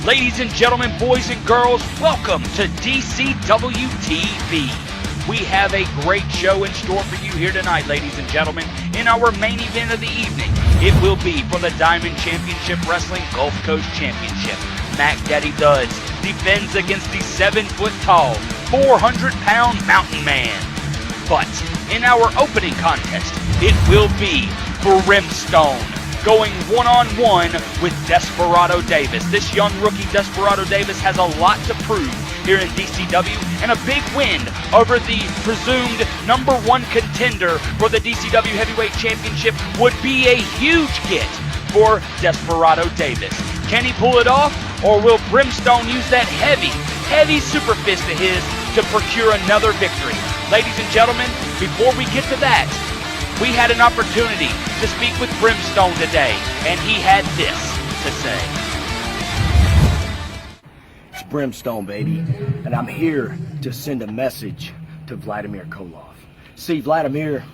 Ladies and gentlemen, boys and girls, welcome to DCW-TV. We have a great show in store for you here tonight, ladies and gentlemen. In our main event of the evening, it will be for the Diamond Championship Wrestling Gulf Coast Championship. Mac Daddy Duds defends against the 7-foot-tall, 400-pound Mountain Man. But in our opening contest, it will be Brimstone going one-on-one with Desperado Davis. This young rookie Desperado Davis has a lot to prove here in DCW, and a big win over the presumed #1 contender for the DCW Heavyweight Championship would be a huge get for Desperado Davis. Can he pull it off, or will Brimstone use that heavy super fist of his to procure another victory? Ladies and gentlemen, before we get to that, we had an opportunity to speak with Brimstone today, and he had this to say. It's Brimstone, baby, and I'm here to send a message to Vladimir Koloff. See, Vladimir,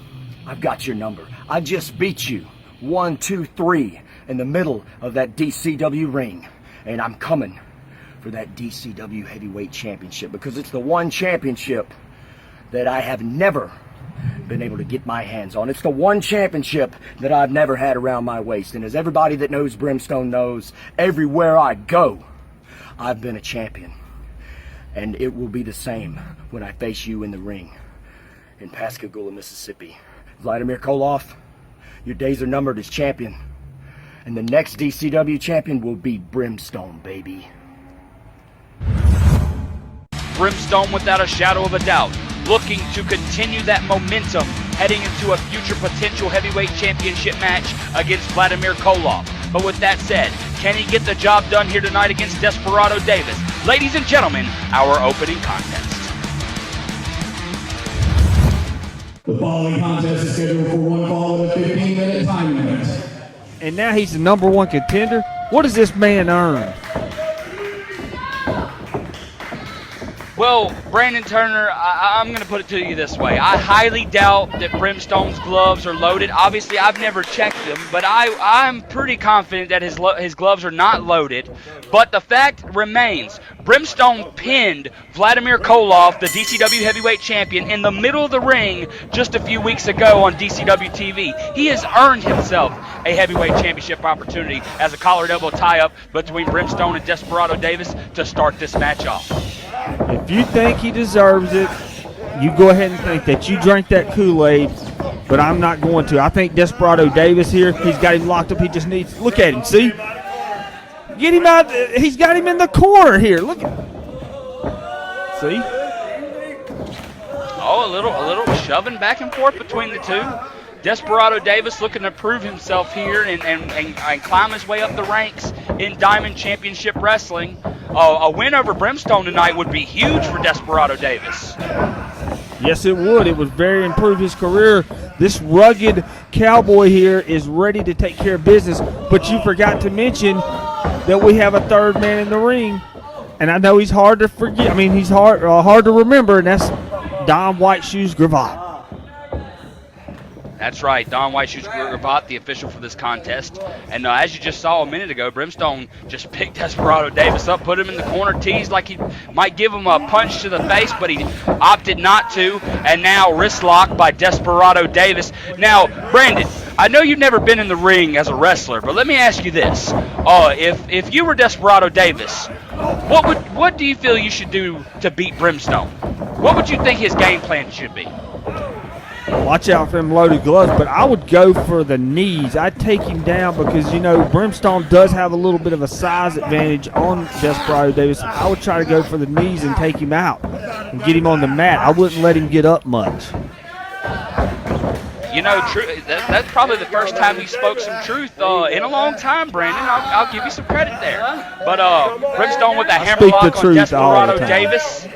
I've got your number. I just beat you 1, 2, 3 in the middle of that DCW ring, and I'm coming for that DCW Heavyweight Championship because it's the one championship that I have never been able to get my hands on. It's the one championship that I've never had around my waist. And as everybody that knows Brimstone knows, everywhere I go, I've been a champion. And it will be the same when I face you in the ring in Pascagoula, Mississippi. Vladimir Koloff, your days are numbered as champion. And the next DCW champion will be Brimstone, baby. Brimstone, without a shadow of a doubt, looking to continue that momentum heading into a future potential heavyweight championship match against Vladimir Koloff. But with that said, can he get the job done here tonight against Desperado Davis? Ladies and gentlemen, our opening contest. The following contest is scheduled for one fall with a 15-minute time limit. And now he's the #1 contender. What does this man earn? Well, Brandon Turner, I'm going to put it to you this way. I highly doubt that Brimstone's gloves are loaded. Obviously, I've never checked them, but I'm pretty confident that his gloves are not loaded. But the fact remains, Brimstone pinned Vladimir Koloff, the DCW Heavyweight Champion, in the middle of the ring just a few weeks ago on DCW-TV. He has earned himself a heavyweight championship opportunity as a collar and elbow tie-up between Brimstone and Desperado Davis to start this match off. If you think he deserves it, you go ahead and think that. You drank that Kool-Aid, but I'm not going to. I think Desperado Davis here, he's got him locked up. He just needs, look at him, see? Get him out. He's got him in the corner here. Look at, see? Oh, a little shoving back and forth between the two. Desperado Davis looking to prove himself here and climb his way up the ranks in Diamond Championship Wrestling. A win over Brimstone tonight would be huge for Desperado Davis. Yes, it would. It would very improve his career. This rugged cowboy here is ready to take care of business, but you forgot to mention that we have a third man in the ring, and I know he's hard to forget. I mean, he's hard to remember, and that's Don White Shoes Gravatt. That's right, Don White Shoes Gravatt, the official for this contest. And as you just saw a minute ago, Brimstone just picked Desperado Davis up, put him in the corner, teased like he might give him a punch to the face, but he opted not to. And now wrist lock by Desperado Davis. Now, Brandon, I know you've never been in the ring as a wrestler, but let me ask you this. If you were Desperado Davis, what do you feel you should do to beat Brimstone? What would you think his game plan should be? Watch out for them loaded gloves, but I would go for the knees. I'd take him down because, you know, Brimstone does have a little bit of a size advantage on Desperado Davis. I would try to go for the knees and take him out and get him on the mat. I wouldn't let him get up much. You know, that's probably the first time you spoke some truth in a long time, Brandon. I'll give you some credit there. But Brimstone with a hammerlock on Desperado Davis.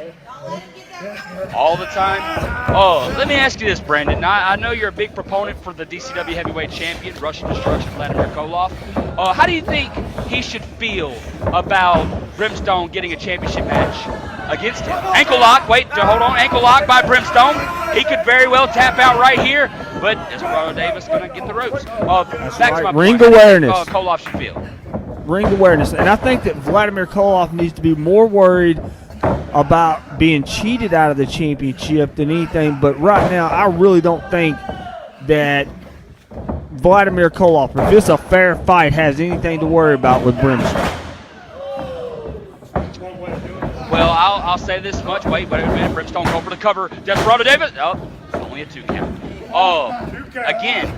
All the time? Oh, let me ask you this, Brandon. I know you're a big proponent for the DCW Heavyweight Champion, Russian Destruction, Vladimir Koloff. How do you think he should feel about Brimstone getting a championship match against him? Ankle lock, hold on. Ankle lock by Brimstone. He could very well tap out right here, but Desperado Davis going to get the ropes. Back to my ring point. awareness. Koloff should feel. ring awareness. And I think that Vladimir Koloff needs to be more worried about being cheated out of the championship than anything. But right now, I really don't think that Vladimir Koloff, if it's a fair fight, has anything to worry about with Brimstone. Well, I'll say this much. Wait a minute. Brimstone go for the cover. Desperado Davis. Oh, only a 2 count. Oh, again,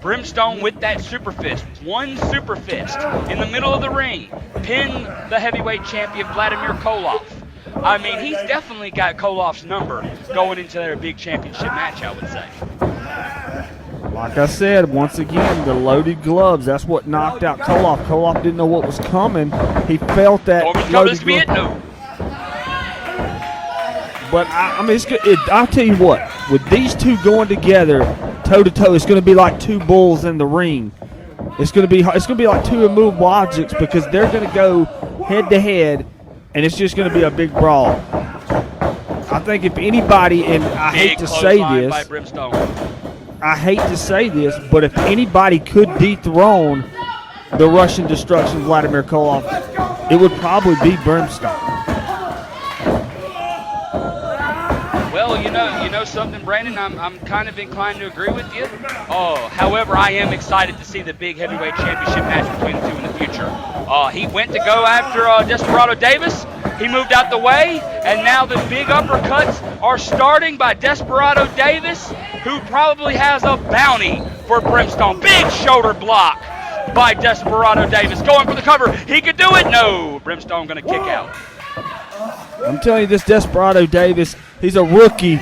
Brimstone with that super fist. 1 super fist in the middle of the ring. Pin the heavyweight champion Vladimir Koloff. I mean, he's definitely got Koloff's number going into their big championship match, I would say. Like I said, once again, the loaded gloves, that's what knocked out Koloff. Koloff didn't know what was coming. He felt that loaded glove. No. But, I mean, it's good. I'll tell you what, with these two going together, toe-to-toe, it's going to be like 2 bulls in the ring. It's going to be like 2 immovable objects because they're going to go head-to-head, and it's just going to be a big brawl. I think if anybody, and I hate to say this, but if anybody could dethrone the Russian Destruction Vladimir Koloff, it would probably be Brimstone. Well, you know something, Brandon. I'm kind of inclined to agree with you. However, I am excited to see the big heavyweight championship match between the two in the future. He went to go after Desperado Davis. He moved out the way, and now the big uppercuts are starting by Desperado Davis, who probably has a bounty for Brimstone. Big shoulder block by Desperado Davis. Going for the cover. He could do it. No. Brimstone going to kick out. I'm telling you, this Desperado Davis, he's a rookie,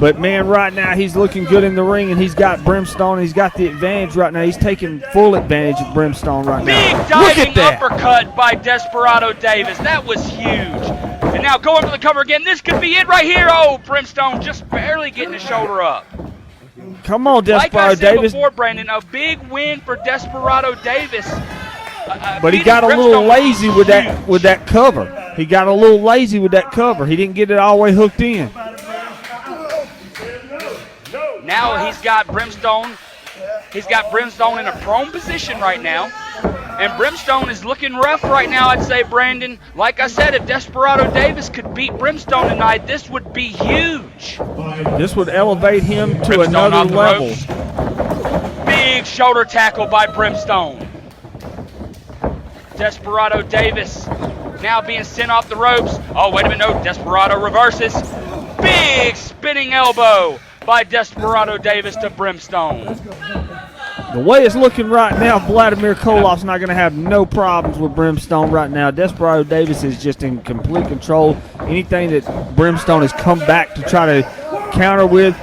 but, man, right now he's looking good in the ring, and he's got Brimstone. He's got the advantage right now. He's taking full advantage of Brimstone right now. Big diving uppercut by Desperado Davis. That was huge. And now going for the cover again. This could be it right here. Oh, Brimstone just barely getting the shoulder up. Come on, Desperado like I said Davis. Before, Brandon, a big win for Desperado Davis. But he got a little lazy with that cover. He got a little lazy with that cover. He didn't get it all the way hooked in. Now he's got Brimstone. He's got Brimstone in a prone position right now. And Brimstone is looking rough right now, I'd say, Brandon. Like I said, if Desperado Davis could beat Brimstone tonight, this would be huge. This would elevate him to Brimstone another level. ropes. Big shoulder tackle by Brimstone. Desperado Davis now being sent off the ropes. Oh, wait a minute. No, Desperado reverses. Big spinning elbow by Desperado Davis to Brimstone. The way it's looking right now, Vladimir Koloff's not going to have no problems with Brimstone right now. Desperado Davis is just in complete control. Anything that Brimstone has come back to try to counter with,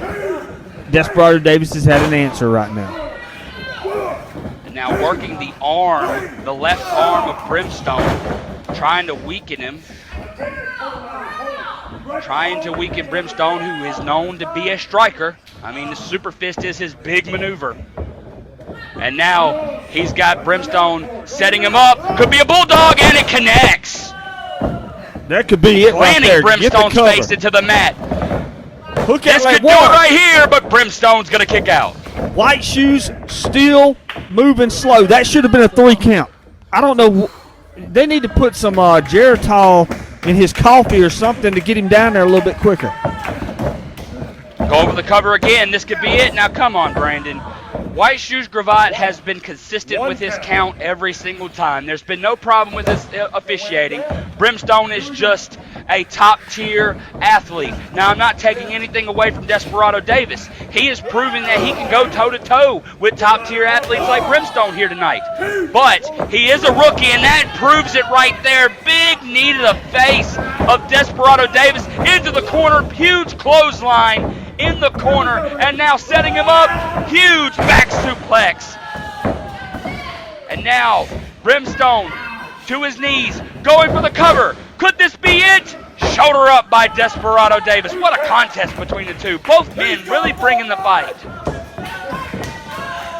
Desperado Davis has had an answer right now. And now working the arm, the left arm of Brimstone, trying to weaken him. Trying to weaken Brimstone, who is known to be a striker. I mean, the super fist is his big maneuver. And now he's got Brimstone setting him up. Could be a bulldog, and it connects. That could be it right there. Landing Brimstone's face into the mat. Look at this could do it right here, but Brimstone's going to kick out. White shoes still moving slow. That should have been a 3 count. I don't know. They need to put some Geritol in his coffee or something to get him down there a little bit quicker. Go over the cover again. This could be it. Now, come on, Brandon. White Shoes Gravatt has been consistent with his count every single time. There's been no problem with his officiating. Brimstone is just a top-tier athlete. Now, I'm not taking anything away from Desperado Davis. He is proving that he can go toe-to-toe with top-tier athletes like Brimstone here tonight. But he is a rookie, and that proves it right there. Big knee to the face of Desperado Davis into the corner. Huge clothesline in the corner, and now setting him up. Huge back suplex. And now Brimstone to his knees, going for the cover. Could this be it? Shoulder up by Desperado Davis. What a contest between the two. Both men really bringing the fight.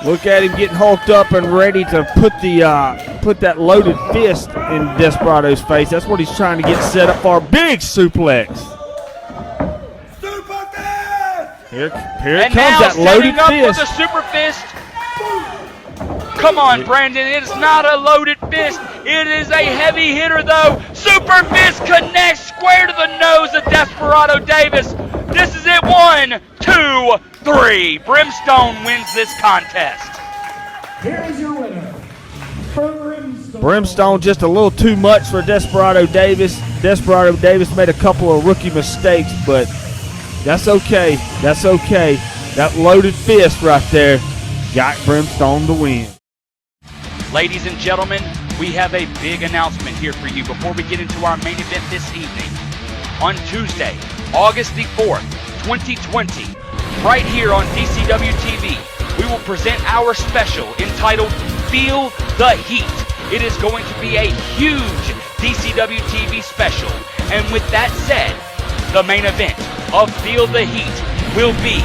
Look at him getting hulked up and ready to put that loaded fist in Desperado's face. That's what he's trying to get set up for. Big suplex. Here it comes, that loaded up fist. With a super fist. Come on, Brandon. It is not a loaded fist. It is a heavy hitter, though. Super fist connects square to the nose of Desperado Davis. This is it. 1, 2, 3. Brimstone wins this contest. Here is your winner, Brimstone. Brimstone just a little too much for Desperado Davis. Desperado Davis made a couple of rookie mistakes, but that's okay. That's okay. That loaded fist right there got Brimstone to win. Ladies and gentlemen, we have a big announcement here for you before we get into our main event this evening. On Tuesday, August the 4th, 2020, right here on DCW-TV, we will present our special entitled Feel the Heat. It is going to be a huge DCW-TV special. And with that said, the main event of Feel the Heat will be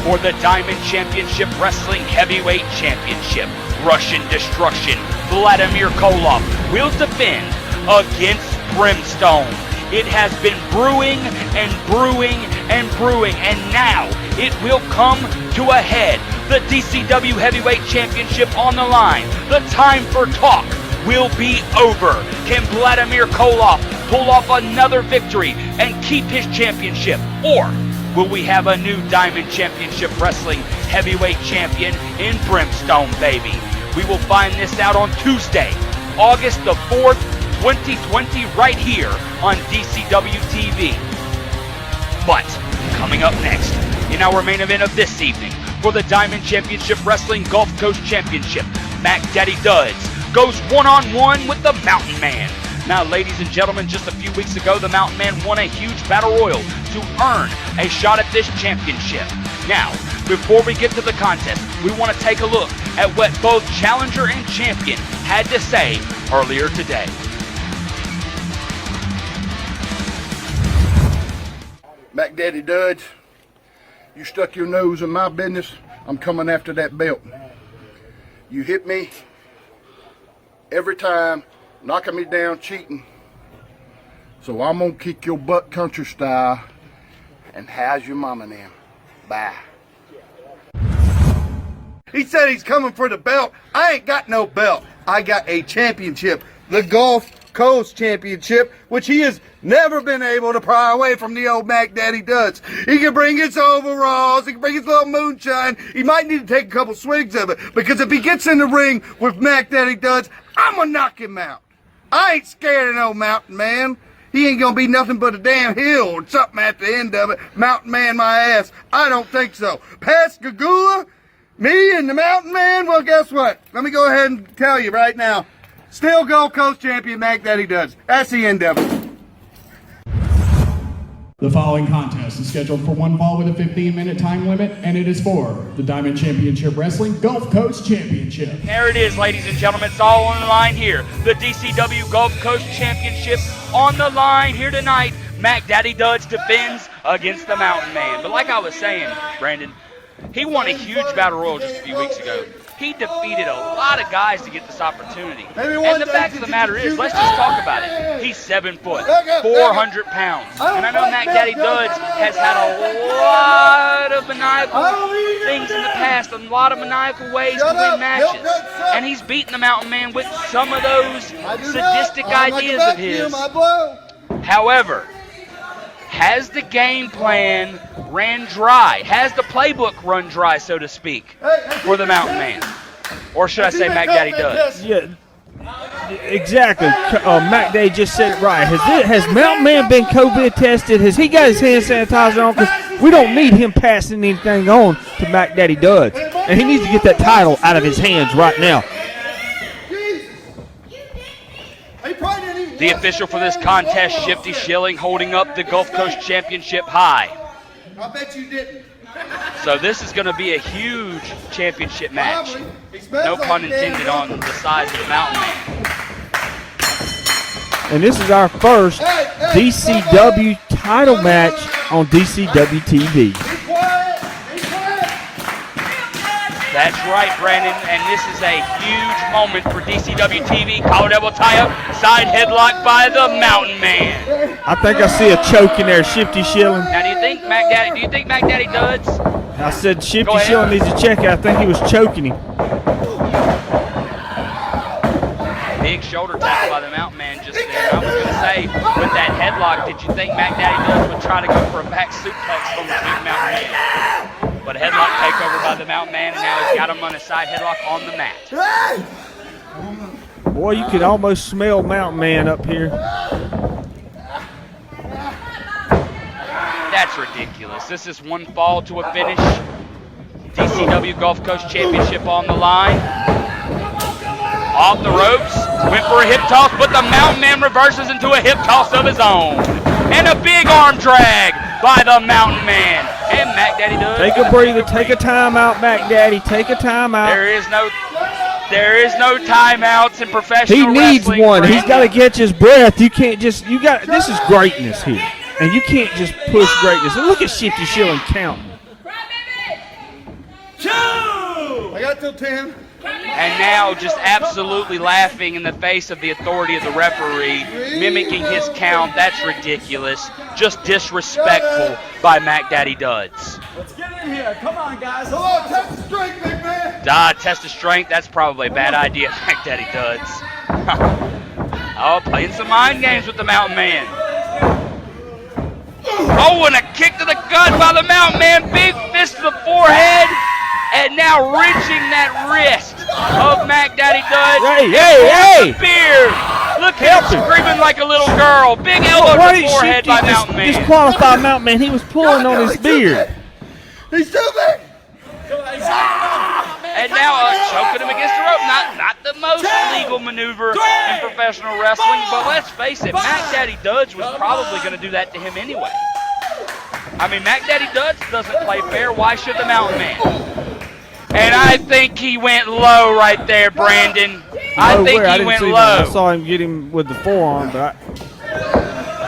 for the Diamond Championship Wrestling Heavyweight Championship. Russian Destruction, Vladimir Koloff, will defend against Brimstone. It has been brewing and brewing and brewing, and now it will come to a head. The DCW Heavyweight Championship on the line. The time for talk will be over. Can Vladimir Koloff pull off another victory and keep his championship? Or will we have a new Diamond Championship Wrestling Heavyweight Champion in Brimstone, baby? We will find this out on Tuesday, August the 4th, 2020, right here on DCW-TV. But coming up next, in our main event of this evening, for the Diamond Championship Wrestling Gulf Coast Championship, Mac Daddy Duds goes one-on-one with the Mountain Man. Now, ladies and gentlemen, just a few weeks ago, the Mountain Man won a huge battle royal to earn a shot at this championship. Now, before we get to the contest, we want to take a look at what both challenger and champion had to say earlier today. Mac Daddy Duds, you stuck your nose in my business. I'm coming after that belt. You hit me every time, knocking me down, cheating. So I'm gonna kick your butt country style. And how's your mama now? Bye. He said he's coming for the belt. I ain't got no belt. I got a championship, the Gulf Coast Championship, which he has never been able to pry away from the old Mac Daddy Duds. He can bring his overalls, he can bring his little moonshine. He might need to take a couple swigs of it, because if he gets in the ring with Mac Daddy Duds, I'm gonna knock him out. I ain't scared of no Mountain Man. He ain't gonna be nothing but a damn hill or something at the end of it. Mountain Man my ass. I don't think so. Pascagoula, me and the Mountain Man, well, guess what? Let me go ahead and tell you right now. Still Gulf Coast champion Mac Daddy Duds. That's the end of it. The following contest is scheduled for one fall with a 15-minute time limit, and it is for the Diamond Championship Wrestling Gulf Coast Championship. There it is, ladies and gentlemen. It's all on the line here. The DCW Gulf Coast Championship on the line here tonight. Mac Daddy Duds defends against the Mountain Man. But like I was saying, Brandon, he won a huge battle royal just a few weeks ago. He defeated a lot of guys to get this opportunity. And the fact of the matter is, let's just talk about it. He's 7 foot, 400 pounds. And I know Mac Daddy Duds has had a lot of maniacal things in the past, a lot of maniacal ways to win matches. And he's beaten the Mountain Man with some of those sadistic ideas of his. However, has the game plan ran dry? Has the playbook run dry, so to speak, for the Mountain Man? Or should I say Mac Daddy Duds? Yeah, exactly. Mac Daddy just said it right. Has Mountain Man been COVID tested? Has he got his hand sanitizer on? Because we don't need him passing anything on to Mac Daddy Duds. And he needs to get that title out of his hands right now. The official for this contest, Shifty Schilling, holding up the Gulf Coast Championship high. I bet you didn't. So this is going to be a huge championship match. No pun intended on the size of the Mountain Man. And this is our first DCW title match on DCW-TV. That's right, Brandon, and this is a huge moment for DCW-TV. Collar double tie-up, side headlock by the Mountain Man. I think I see a choke in there, Shifty Schilling. Now, do you think Mac Daddy Duds? I said Shifty Schilling needs to check it. I think he was choking him. big shoulder tackle by the Mountain Man just there. I was going to say, with that headlock, did you think Mac Daddy Dudds would try to go for a back suplex from the big Mountain Man? But a headlock takeover by the Mountain Man, and now he's got him on a side headlock on the mat. Boy, you could almost smell Mountain Man up here. That's ridiculous. This is one fall to a finish. DCW Gulf Coast Championship on the line. Off the ropes, went for a hip toss, but the Mountain Man reverses into a hip toss of his own. And a big arm drag by the Mountain Man. And Mac Daddy Dudds. Take a breather, take a timeout, Mac Daddy, take a timeout. There is no timeouts in professional He needs wrestling. one. He's got to catch his breath. You can't just, this is greatness here. And you can't just push greatness. And look at Shifty Shilling counting. I got till 10. And now just absolutely laughing in the face of the authority of the referee, mimicking his count. That's ridiculous. Just disrespectful by Mac Daddy Dudds. Let's get in here. Come on, guys. Come on, test the strength, big man. Test of strength. That's probably a bad idea, Mac Daddy Dudds. Oh, playing some mind games with the Mountain Man. Oh, and a kick to the gut by the Mountain Man. Big fist to the forehead. And now wrenching that wrist of Mac Daddy Dudds. Hey! Beard. Look at him screaming like a little girl. Big elbow to the forehead by Mountain Man. Disqualified Mountain Man. He was pulling on his beard. He's too big. And now choking him against the rope. Not the most legal maneuver in professional wrestling, but let's face it, Mac Daddy Dudds was probably going to do that to him anyway. I mean, Mac Daddy Dudds doesn't play fair. Why should the Mountain Man? And I think he went low right there, Brandon. I think he went low. I saw him get him with the forearm, but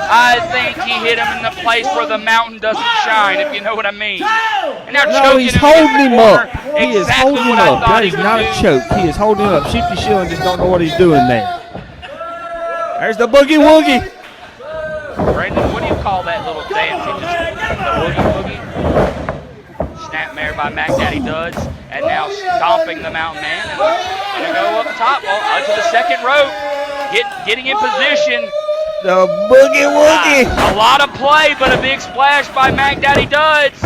I think he hit him in the place where the mountain doesn't shine, if you know what I mean. And now no, he's choking holding him up. He is Exactly holding him what I up. thought That he is would not do. a choke. He is holding him up. Shifty Shilling just don't know what he's doing there. There's the boogie woogie. Brandon, what do you call that little dance? He just the boogie woogie. Snapmare by Mac Daddy Dudds, and now stomping the Mountain Man. And gonna go up top, to the second rope, getting in position. The boogie woogie. A lot of play, but a big splash by Mac Daddy Dudds.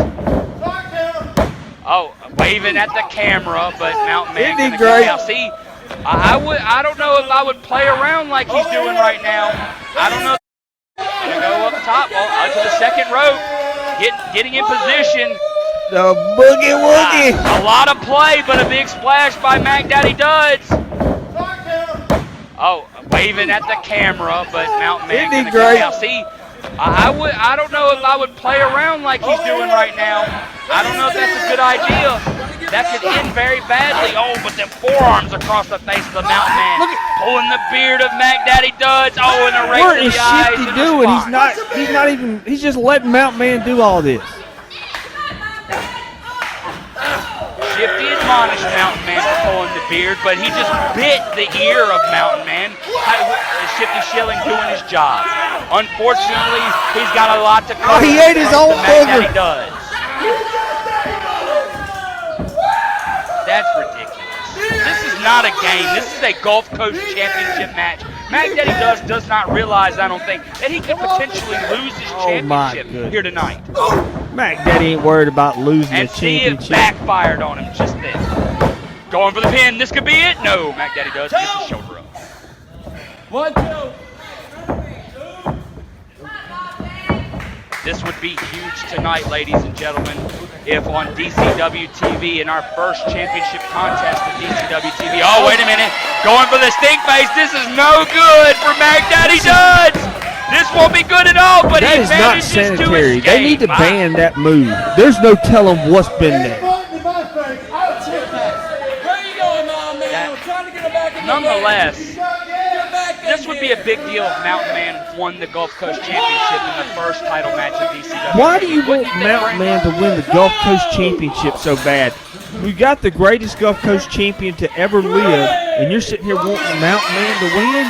Oh, waving at the camera, but Mountain Man Isn't he gonna great? now. See, I don't know if I would play around like he's doing right now. I don't know. Gonna go up top, to the second rope, getting in position. The boogie woogie. A lot of play, but a big splash by Mac Daddy Dudds. Oh, waving at the camera, but Mountain Man Isn't he gonna great? now. See, I don't know if I would play around like he's doing right now. I don't know if that's a good idea. That could end very badly. Oh, but them forearms across the face of the Mountain Man. Pulling the beard of Mac Daddy Dudds. Oh, and a right What to is the eyes. Shifty and doing? the spine. He's just letting Mountain Man do all this. Shifty admonished Mountain Man for pulling the beard, but he just bit the ear of Mountain Man. Shifty Shilling doing his job. Unfortunately, he's got a lot to cover. He ate his own Mac Daddy booger. Dudds. That's ridiculous. This is not a game. This is a Gulf Coast Championship match. Mac Daddy Dudds does not realize, I don't think, that he could potentially lose his championship here tonight. Mac Daddy ain't worried about losing And the see, it championship. backfired on him just then. Going for the pin. This could be it. No, Mac Daddy Dudds gets his shoulder up. 1, 2. This would be huge tonight, ladies and gentlemen, if on DCW-TV in our first championship contest of DCW-TV. Oh, wait a minute. Going for the stink face. This is no good for Mac Daddy Dudds. This won't be good at all, but That he is not manages to sanitary. escape. They need to ban that move. There's no telling what's been there. Where are you going, Mom, man? I'm trying to get him back in the Nonetheless, game. Get back in this would be a big deal if Mountain Man won the Gulf Coast Championship in the first title match of DCW. Why do you want Wouldn't you think, Mountain Man Brandon? to win the Gulf Coast Championship so bad? We got the greatest Gulf Coast champion to ever live, and you're sitting here wanting Mountain Man to win?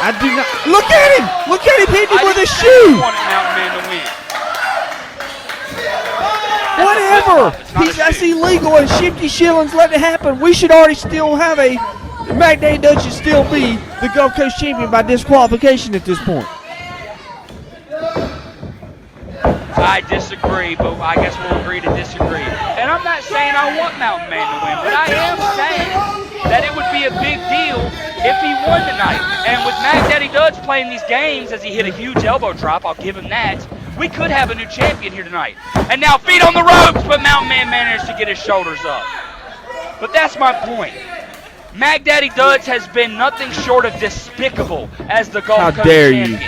I do not. Look at him! Look at him hitting him with a shoe! I wanted Mountain Man to win. Whatever. It's not a That's shoe. illegal, and Shifty Shilling's letting it happen. We should already still have a Mac Daddy Dud should still be the Gulf Coast champion by disqualification at this point. I disagree, but I guess we'll agree to disagree. And I'm not saying I want Mountain Man to win, but I am saying that it would be a big deal if he won tonight. And with Mac Daddy Duds playing these games as he hit a huge elbow drop, I'll give him that, we could have a new champion here tonight. And now feet on the ropes, but Mountain Man managed to get his shoulders up. But that's my point. Mac Daddy Duds has been nothing short of despicable as the Gulf Coast champion.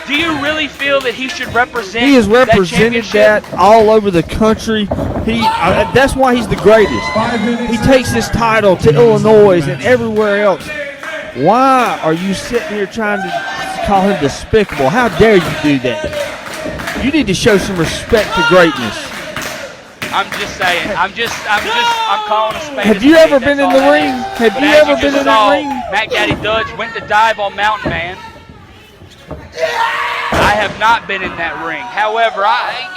Do you really feel that he should represent? He has represented that all over the country. That's why he's the greatest. He takes this title to Illinois and everywhere else. Why are you sitting here trying to call him despicable? How dare you do that? You need to show some respect to greatness. I'm just saying. I'm calling a spade. Have you ever been in the ring? Have you ever been in the ring? Mac Daddy Duds went to dive on Mountain Man. I have not been in that ring. However,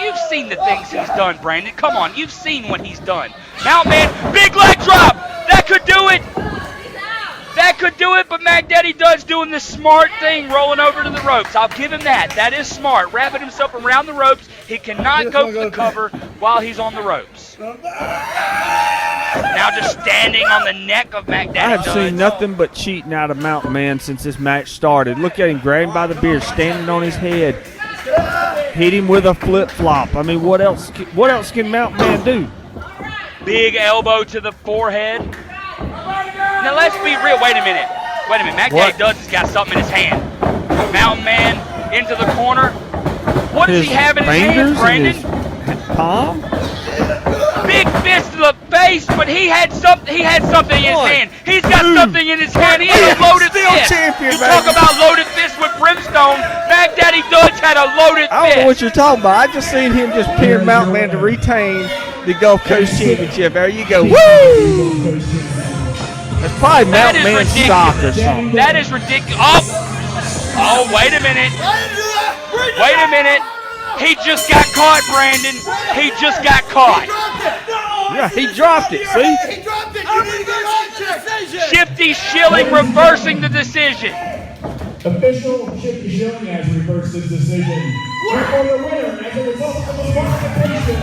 you've seen the things he's done, Brandon. Come on, you've seen what he's done. Mountain Man, big leg drop. That could do it. That could do it, but Mac Daddy Duds doing the smart thing, rolling over to the ropes. I'll give him that. That is smart. Wrapping himself around the ropes. He cannot go for the cover while he's on the ropes. Now just standing on the neck of Mac Daddy I have Duds. seen nothing but cheating out of Mountain Man since this match started. Look at him, grab him by the beard, standing on his head. Hit him with a flip-flop. I mean, what else can Mountain Man do? Big elbow to the forehead. Now let's be real. Wait a minute. Mac Daddy Duds has got something in his hand. Mountain Man into the corner. What does he have in his hand, Brandon? Palm? Big fist to the face, but he had something in his hand. He's got something in his hand. He had a loaded fist. Champion, you talk about loaded fist with brimstone. Mac Daddy Duds had a loaded fist. I don't know what you're talking about. I just seen him just pin Mountain Man to retain the Gulf Coast Championship. There you go. Woo! That's probably Mountain Man's stock or something. That is ridiculous. Oh, wait a minute. Wait a minute. He just got caught, Brandon. He just got caught. Yeah, he dropped it, see? He dropped it. You need to get on decision. Shifty Schilling reversing the decision. Official Shifty Schilling has reversed his decision. Here for the winner as a result of the qualification.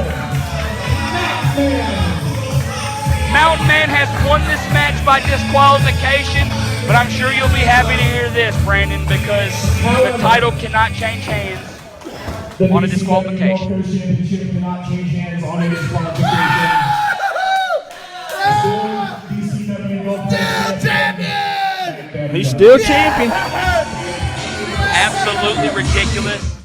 Mountain Man has won this match by disqualification, but I'm sure you'll be happy to hear this, Brandon, because the title cannot change hands on a disqualification. Cannot change hands on a disqualification. He's still champion. Absolutely ridiculous.